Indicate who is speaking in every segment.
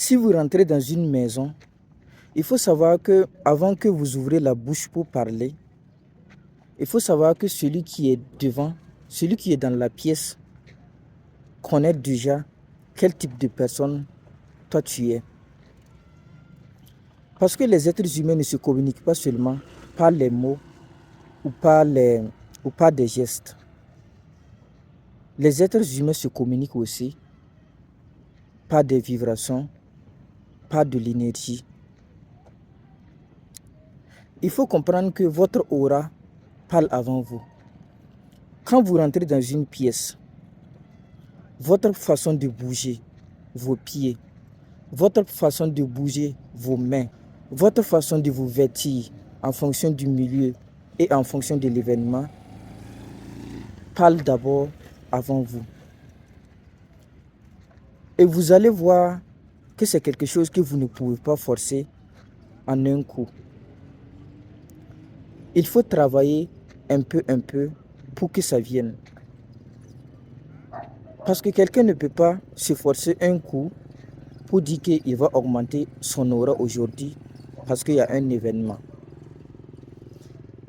Speaker 1: Si vous rentrez dans une maison, il faut savoir que avant que vous ouvrez la bouche pour parler, il faut savoir que celui qui est devant, celui qui est dans la pièce, connaît déjà quel type de personne toi tu es. Parce que les êtres humains ne se communiquent pas seulement par les mots ou par des gestes. Les êtres humains se communiquent aussi par des vibrations, par de l'énergie. Il faut comprendre que votre aura parle avant vous. Quand vous rentrez dans une pièce, votre façon de bouger vos pieds, votre façon de bouger vos mains, votre façon de vous vêtir en fonction du milieu et en fonction de l'événement parle d'abord avant vous. Et vous allez voir que c'est quelque chose que vous ne pouvez pas forcer en un coup. Il faut travailler un peu pour que ça vienne. Parce que quelqu'un ne peut pas se forcer un coup pour dire qu'il va augmenter son aura aujourd'hui parce qu'il y a un événement.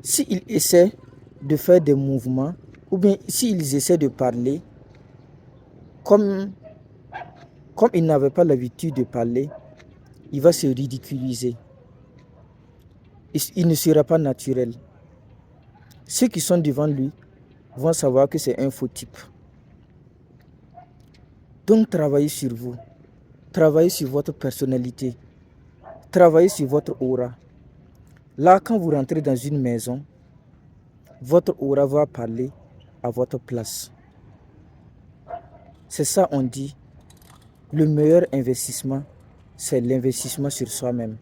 Speaker 1: S'il essaie de faire des mouvements ou bien s'ils essaient de parler comme il n'avait pas l'habitude de parler, il va se ridiculiser. Il ne sera pas naturel. Ceux qui sont devant lui vont savoir que c'est un faux type. Donc travaillez sur vous. Travaillez sur votre personnalité. Travaillez sur votre aura. Là, quand vous rentrez dans une maison, votre aura va parler à votre place. C'est ça on dit, le meilleur investissement, c'est l'investissement sur soi-même.